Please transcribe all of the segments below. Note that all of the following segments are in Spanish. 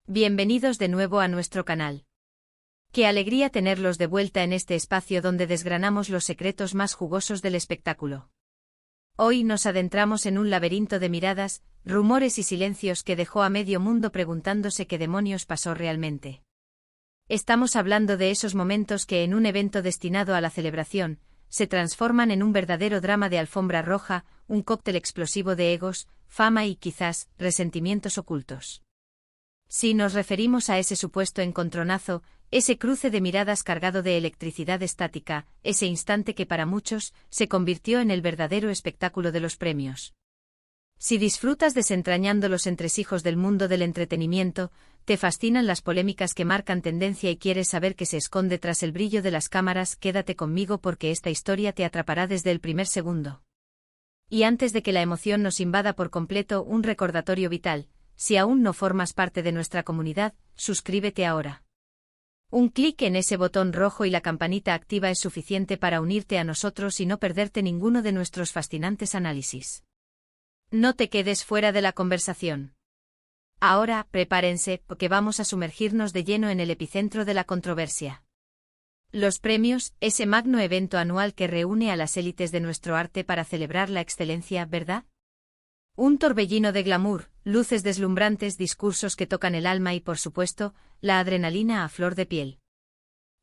Bienvenidos de nuevo a nuestro canal. Qué alegría tenerlos de vuelta en este espacio donde desgranamos los secretos más jugosos del espectáculo. Hoy nos adentramos en un laberinto de miradas, rumores y silencios que dejó a medio mundo preguntándose qué demonios pasó realmente. Estamos hablando de esos momentos que en un evento destinado a la celebración, se transforman en un verdadero drama de alfombra roja, un cóctel explosivo de egos, fama y quizás, resentimientos ocultos. Si nos referimos a ese supuesto encontronazo, ese cruce de miradas cargado de electricidad estática, ese instante que para muchos se convirtió en el verdadero espectáculo de los premios. Si disfrutas desentrañando los entresijos del mundo del entretenimiento, te fascinan las polémicas que marcan tendencia y quieres saber qué se esconde tras el brillo de las cámaras, quédate conmigo porque esta historia te atrapará desde el primer segundo. Y antes de que la emoción nos invada por completo, un recordatorio vital. Si aún no formas parte de nuestra comunidad, suscríbete ahora. Un clic en ese botón rojo y la campanita activa es suficiente para unirte a nosotros y no perderte ninguno de nuestros fascinantes análisis. No te quedes fuera de la conversación. Ahora, prepárense, porque vamos a sumergirnos de lleno en el epicentro de la controversia. Los premios, ese magno evento anual que reúne a las élites de nuestro arte para celebrar la excelencia, ¿verdad? Un torbellino de glamour, luces deslumbrantes, discursos que tocan el alma y, por supuesto, la adrenalina a flor de piel.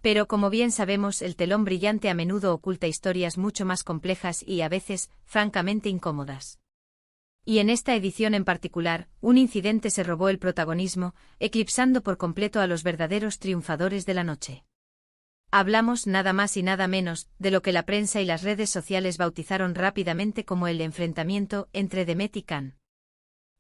Pero como bien sabemos, el telón brillante a menudo oculta historias mucho más complejas y, a veces, francamente incómodas. Y en esta edición en particular, un incidente se robó el protagonismo, eclipsando por completo a los verdaderos triunfadores de la noche. Hablamos nada más y nada menos de lo que la prensa y las redes sociales bautizaron rápidamente como el enfrentamiento entre Demet y Can.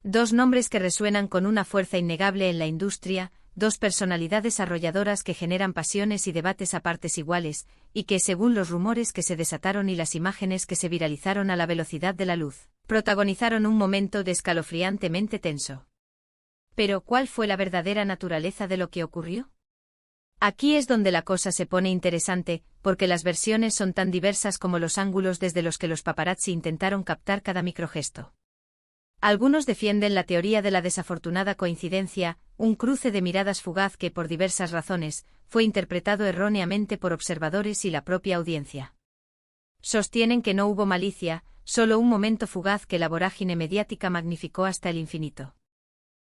Dos nombres que resuenan con una fuerza innegable en la industria, dos personalidades arrolladoras que generan pasiones y debates a partes iguales, y que, según los rumores que se desataron y las imágenes que se viralizaron a la velocidad de la luz, protagonizaron un momento escalofriantemente tenso. Pero, ¿cuál fue la verdadera naturaleza de lo que ocurrió? Aquí es donde la cosa se pone interesante, porque las versiones son tan diversas como los ángulos desde los que los paparazzi intentaron captar cada microgesto. Algunos defienden la teoría de la desafortunada coincidencia, un cruce de miradas fugaz que, por diversas razones, fue interpretado erróneamente por observadores y la propia audiencia. Sostienen que no hubo malicia, solo un momento fugaz que la vorágine mediática magnificó hasta el infinito.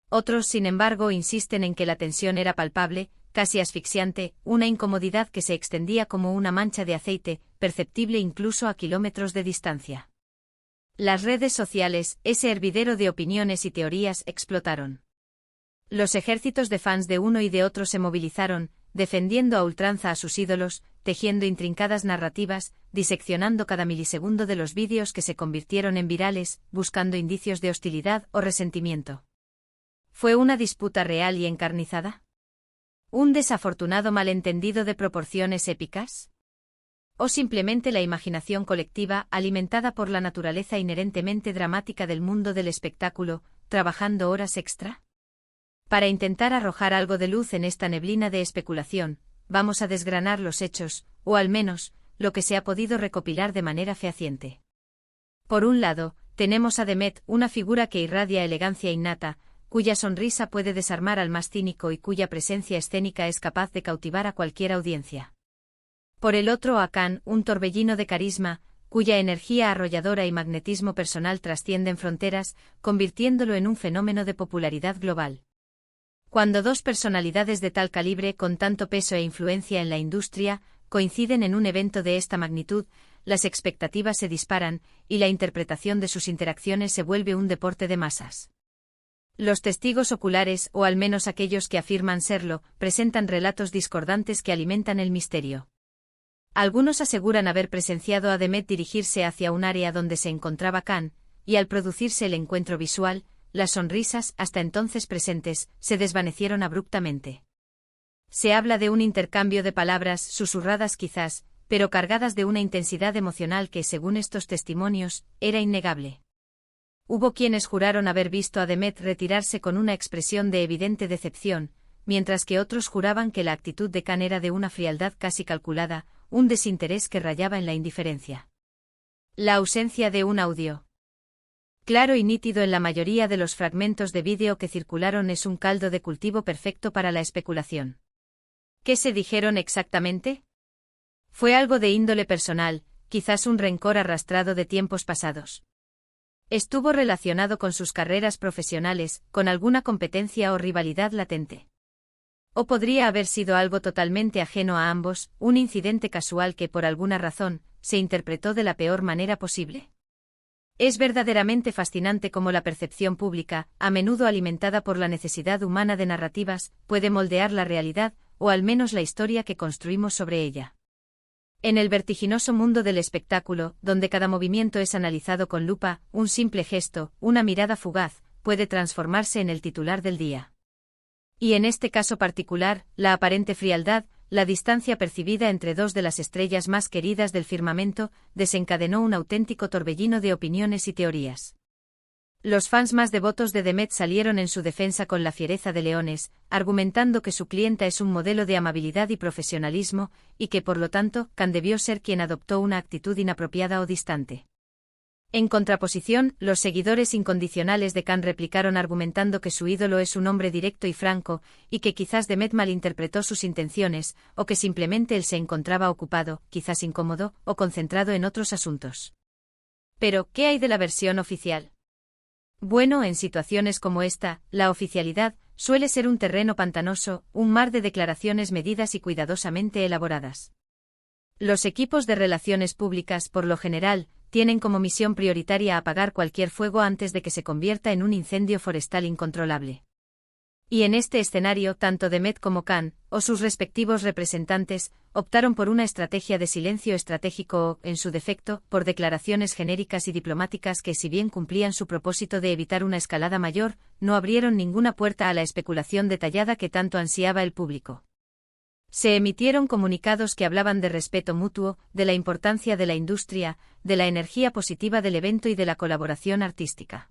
Otros, sin embargo, insisten en que la tensión era palpable, casi asfixiante, una incomodidad que se extendía como una mancha de aceite, perceptible incluso a kilómetros de distancia. Las redes sociales, ese hervidero de opiniones y teorías, explotaron. Los ejércitos de fans de uno y de otro se movilizaron, defendiendo a ultranza a sus ídolos, tejiendo intrincadas narrativas, diseccionando cada milisegundo de los vídeos que se convirtieron en virales, buscando indicios de hostilidad o resentimiento. ¿Fue una disputa real y encarnizada? ¿Un desafortunado malentendido de proporciones épicas? ¿O simplemente la imaginación colectiva alimentada por la naturaleza inherentemente dramática del mundo del espectáculo, trabajando horas extra? Para intentar arrojar algo de luz en esta neblina de especulación, vamos a desgranar los hechos, o al menos, lo que se ha podido recopilar de manera fehaciente. Por un lado, tenemos a Demet, una figura que irradia elegancia innata, cuya sonrisa puede desarmar al más cínico y cuya presencia escénica es capaz de cautivar a cualquier audiencia. Por el otro a Can, un torbellino de carisma, cuya energía arrolladora y magnetismo personal trascienden fronteras, convirtiéndolo en un fenómeno de popularidad global. Cuando dos personalidades de tal calibre, con tanto peso e influencia en la industria, coinciden en un evento de esta magnitud, las expectativas se disparan, y la interpretación de sus interacciones se vuelve un deporte de masas. Los testigos oculares, o al menos aquellos que afirman serlo, presentan relatos discordantes que alimentan el misterio. Algunos aseguran haber presenciado a Demet dirigirse hacia un área donde se encontraba Can, y al producirse el encuentro visual, las sonrisas, hasta entonces presentes, se desvanecieron abruptamente. Se habla de un intercambio de palabras, susurradas quizás, pero cargadas de una intensidad emocional que, según estos testimonios, era innegable. Hubo quienes juraron haber visto a Demet retirarse con una expresión de evidente decepción, mientras que otros juraban que la actitud de Can era de una frialdad casi calculada, un desinterés que rayaba en la indiferencia. La ausencia de un audio. claro y nítido en la mayoría de los fragmentos de vídeo que circularon, es un caldo de cultivo perfecto para la especulación. ¿Qué se dijeron exactamente? Fue algo de índole personal, quizás un rencor arrastrado de tiempos pasados. Estuvo relacionado con sus carreras profesionales, con alguna competencia o rivalidad latente. O podría haber sido algo totalmente ajeno a ambos, un incidente casual que por alguna razón se interpretó de la peor manera posible. Es verdaderamente fascinante cómo la percepción pública, a menudo alimentada por la necesidad humana de narrativas, puede moldear la realidad, o al menos la historia que construimos sobre ella. En el vertiginoso mundo del espectáculo, donde cada movimiento es analizado con lupa, un simple gesto, una mirada fugaz, puede transformarse en el titular del día. Y en este caso particular, la aparente frialdad, la distancia percibida entre dos de las estrellas más queridas del firmamento, desencadenó un auténtico torbellino de opiniones y teorías. Los fans más devotos de Demet salieron en su defensa con la fiereza de leones, argumentando que su clienta es un modelo de amabilidad y profesionalismo, y que por lo tanto, Khan debió ser quien adoptó una actitud inapropiada o distante. En contraposición, los seguidores incondicionales de Khan replicaron argumentando que su ídolo es un hombre directo y franco, y que quizás Demet malinterpretó sus intenciones, o que simplemente él se encontraba ocupado, quizás incómodo, o concentrado en otros asuntos. Pero, ¿qué hay de la versión oficial? Bueno, en situaciones como esta, la oficialidad suele ser un terreno pantanoso, un mar de declaraciones medidas y cuidadosamente elaboradas. Los equipos de relaciones públicas, por lo general, tienen como misión prioritaria apagar cualquier fuego antes de que se convierta en un incendio forestal incontrolable. Y en este escenario, tanto Demet como Khan, o sus respectivos representantes, optaron por una estrategia de silencio estratégico o, en su defecto, por declaraciones genéricas y diplomáticas que, si bien cumplían su propósito de evitar una escalada mayor, no abrieron ninguna puerta a la especulación detallada que tanto ansiaba el público. Se emitieron comunicados que hablaban de respeto mutuo, de la importancia de la industria, de la energía positiva del evento y de la colaboración artística.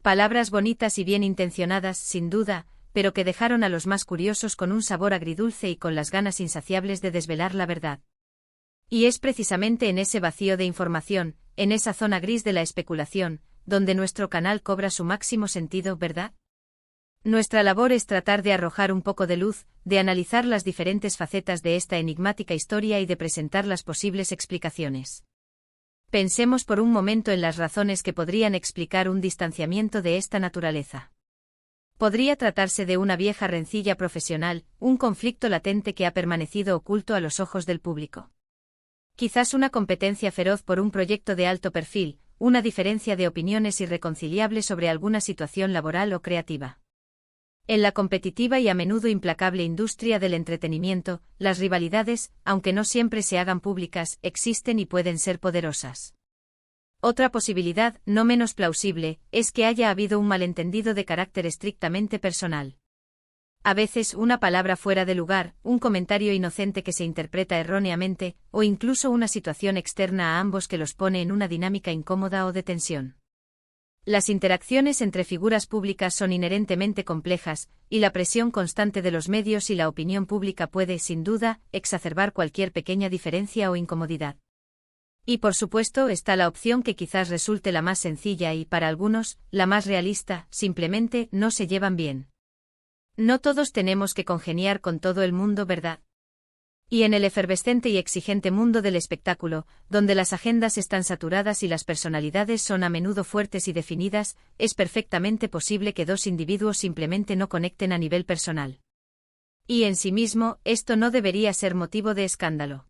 Palabras bonitas y bien intencionadas, sin duda, pero que dejaron a los más curiosos con un sabor agridulce y con las ganas insaciables de desvelar la verdad. Y es precisamente en ese vacío de información, en esa zona gris de la especulación, donde nuestro canal cobra su máximo sentido, ¿verdad? Nuestra labor es tratar de arrojar un poco de luz, de analizar las diferentes facetas de esta enigmática historia y de presentar las posibles explicaciones. Pensemos por un momento en las razones que podrían explicar un distanciamiento de esta naturaleza. Podría tratarse de una vieja rencilla profesional, un conflicto latente que ha permanecido oculto a los ojos del público. Quizás una competencia feroz por un proyecto de alto perfil, una diferencia de opiniones irreconciliable sobre alguna situación laboral o creativa. En la competitiva y a menudo implacable industria del entretenimiento, las rivalidades, aunque no siempre se hagan públicas, existen y pueden ser poderosas. Otra posibilidad, no menos plausible, es que haya habido un malentendido de carácter estrictamente personal. A veces una palabra fuera de lugar, un comentario inocente que se interpreta erróneamente, o incluso una situación externa a ambos que los pone en una dinámica incómoda o de tensión. Las interacciones entre figuras públicas son inherentemente complejas, y la presión constante de los medios y la opinión pública puede, sin duda, exacerbar cualquier pequeña diferencia o incomodidad. Y por supuesto está la opción que quizás resulte la más sencilla y, para algunos, la más realista: simplemente no se llevan bien. No todos tenemos que congeniar con todo el mundo, ¿verdad? Y en el efervescente y exigente mundo del espectáculo, donde las agendas están saturadas y las personalidades son a menudo fuertes y definidas, es perfectamente posible que dos individuos simplemente no conecten a nivel personal. Y en sí mismo, esto no debería ser motivo de escándalo.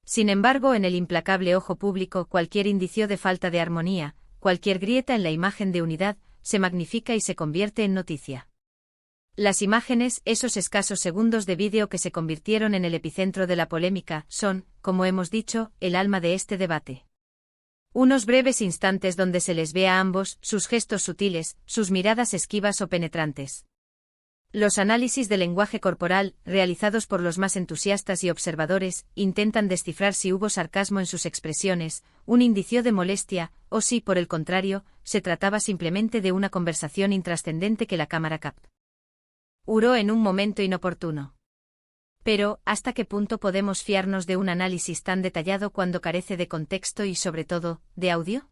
Sin embargo, en el implacable ojo público, cualquier indicio de falta de armonía, cualquier grieta en la imagen de unidad, se magnifica y se convierte en noticia. Las imágenes, esos escasos segundos de vídeo que se convirtieron en el epicentro de la polémica, son, como hemos dicho, el alma de este debate. Unos breves instantes donde se les ve a ambos, sus gestos sutiles, sus miradas esquivas o penetrantes. Los análisis del lenguaje corporal, realizados por los más entusiastas y observadores, intentan descifrar si hubo sarcasmo en sus expresiones, un indicio de molestia, o si, por el contrario, se trataba simplemente de una conversación intrascendente que la cámara captó en un momento inoportuno. Pero, ¿hasta qué punto podemos fiarnos de un análisis tan detallado cuando carece de contexto y, sobre todo, de audio?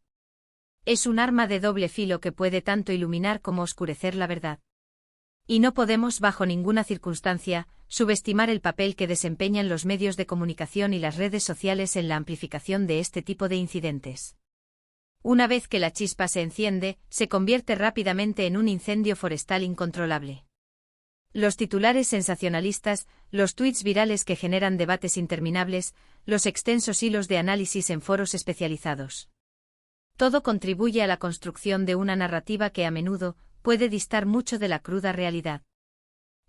Es un arma de doble filo que puede tanto iluminar como oscurecer la verdad. Y no podemos, bajo ninguna circunstancia, subestimar el papel que desempeñan los medios de comunicación y las redes sociales en la amplificación de este tipo de incidentes. Una vez que la chispa se enciende, se convierte rápidamente en un incendio forestal incontrolable. Los titulares sensacionalistas, los tweets virales que generan debates interminables, los extensos hilos de análisis en foros especializados. Todo contribuye a la construcción de una narrativa que a menudo puede distar mucho de la cruda realidad.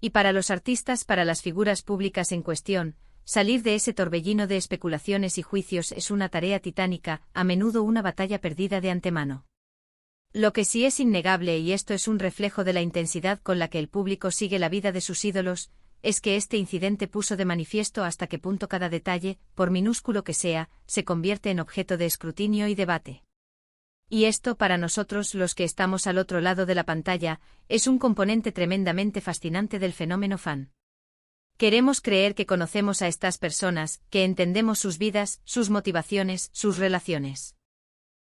Y para los artistas, para las figuras públicas en cuestión, salir de ese torbellino de especulaciones y juicios es una tarea titánica, a menudo una batalla perdida de antemano. Lo que sí es innegable, y esto es un reflejo de la intensidad con la que el público sigue la vida de sus ídolos, es que este incidente puso de manifiesto hasta qué punto cada detalle, por minúsculo que sea, se convierte en objeto de escrutinio y debate. Y esto, para nosotros los que estamos al otro lado de la pantalla, es un componente tremendamente fascinante del fenómeno fan. Queremos creer que conocemos a estas personas, que entendemos sus vidas, sus motivaciones, sus relaciones.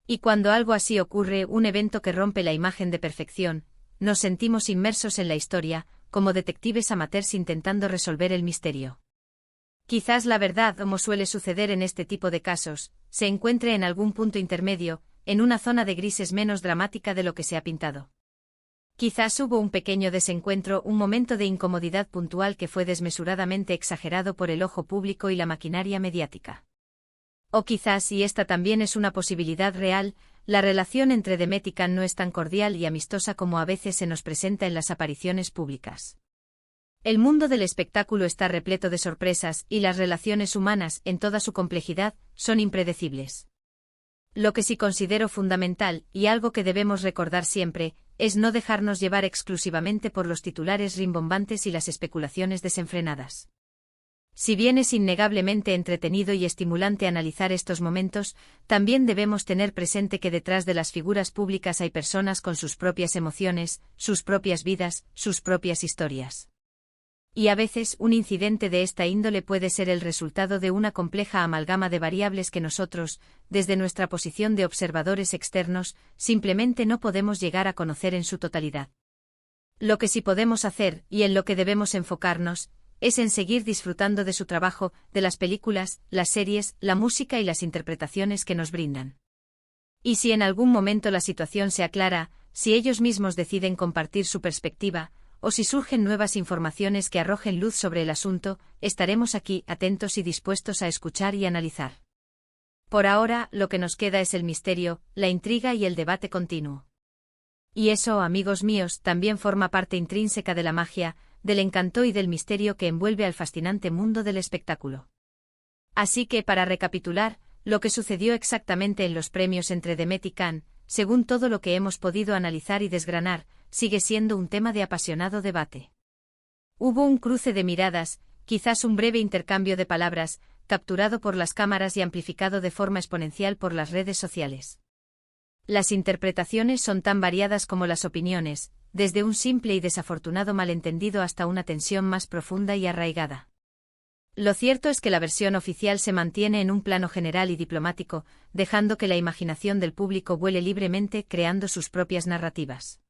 Y cuando algo así ocurre, un evento que rompe la imagen de perfección, nos sentimos inmersos en la historia, como detectives amateurs intentando resolver el misterio. Quizás la verdad, como suele suceder en este tipo de casos, se encuentre en algún punto intermedio, en una zona de grises menos dramática de lo que se ha pintado. Quizás hubo un pequeño desencuentro, un momento de incomodidad puntual que fue desmesuradamente exagerado por el ojo público y la maquinaria mediática. O quizás, y esta también es una posibilidad real, la relación entre Demet y Can no es tan cordial y amistosa como a veces se nos presenta en las apariciones públicas. El mundo del espectáculo está repleto de sorpresas, y las relaciones humanas, en toda su complejidad, son impredecibles. Lo que sí considero fundamental, y algo que debemos recordar siempre, es no dejarnos llevar exclusivamente por los titulares rimbombantes y las especulaciones desenfrenadas. Si bien es innegablemente entretenido y estimulante analizar estos momentos, también debemos tener presente que detrás de las figuras públicas hay personas con sus propias emociones, sus propias vidas, sus propias historias. Y a veces un incidente de esta índole puede ser el resultado de una compleja amalgama de variables que nosotros, desde nuestra posición de observadores externos, simplemente no podemos llegar a conocer en su totalidad. Lo que sí podemos hacer, y en lo que debemos enfocarnos, es en seguir disfrutando de su trabajo, de las películas, las series, la música y las interpretaciones que nos brindan. Y si en algún momento la situación se aclara, si ellos mismos deciden compartir su perspectiva, o si surgen nuevas informaciones que arrojen luz sobre el asunto, estaremos aquí, atentos y dispuestos a escuchar y analizar. Por ahora, lo que nos queda es el misterio, la intriga y el debate continuo. Y eso, amigos míos, también forma parte intrínseca de la magia, del encanto y del misterio que envuelve al fascinante mundo del espectáculo. Así que, para recapitular, lo que sucedió exactamente en los premios entre Demet y Can, según todo lo que hemos podido analizar y desgranar, sigue siendo un tema de apasionado debate. Hubo un cruce de miradas, quizás un breve intercambio de palabras, capturado por las cámaras y amplificado de forma exponencial por las redes sociales. Las interpretaciones son tan variadas como las opiniones, desde un simple y desafortunado malentendido hasta una tensión más profunda y arraigada. Lo cierto es que la versión oficial se mantiene en un plano general y diplomático, dejando que la imaginación del público vuele libremente, creando sus propias narrativas.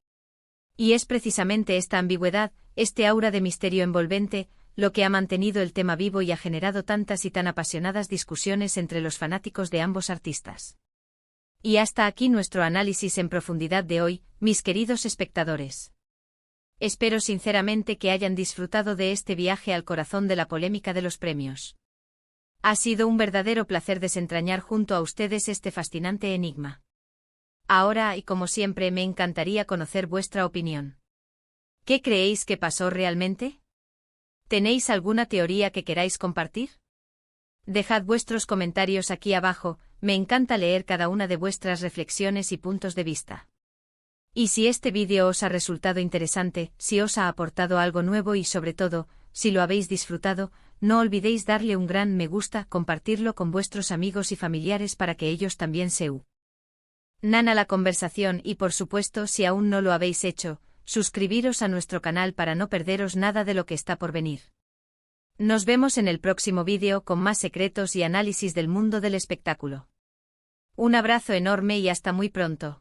Y es precisamente esta ambigüedad, este aura de misterio envolvente, lo que ha mantenido el tema vivo y ha generado tantas y tan apasionadas discusiones entre los fanáticos de ambos artistas. Y hasta aquí nuestro análisis en profundidad de hoy, mis queridos espectadores. Espero sinceramente que hayan disfrutado de este viaje al corazón de la polémica de los premios. Ha sido un verdadero placer desentrañar junto a ustedes este fascinante enigma. Ahora, y como siempre, me encantaría conocer vuestra opinión. ¿Qué creéis que pasó realmente? ¿Tenéis alguna teoría que queráis compartir? Dejad vuestros comentarios aquí abajo, me encanta leer cada una de vuestras reflexiones y puntos de vista. Y si este vídeo os ha resultado interesante, si os ha aportado algo nuevo y sobre todo, si lo habéis disfrutado, no olvidéis darle un gran me gusta, compartirlo con vuestros amigos y familiares para que ellos también se unan a la conversación y por supuesto si aún no lo habéis hecho, suscribiros a nuestro canal para no perderos nada de lo que está por venir. Nos vemos en el próximo vídeo con más secretos y análisis del mundo del espectáculo. Un abrazo enorme y hasta muy pronto.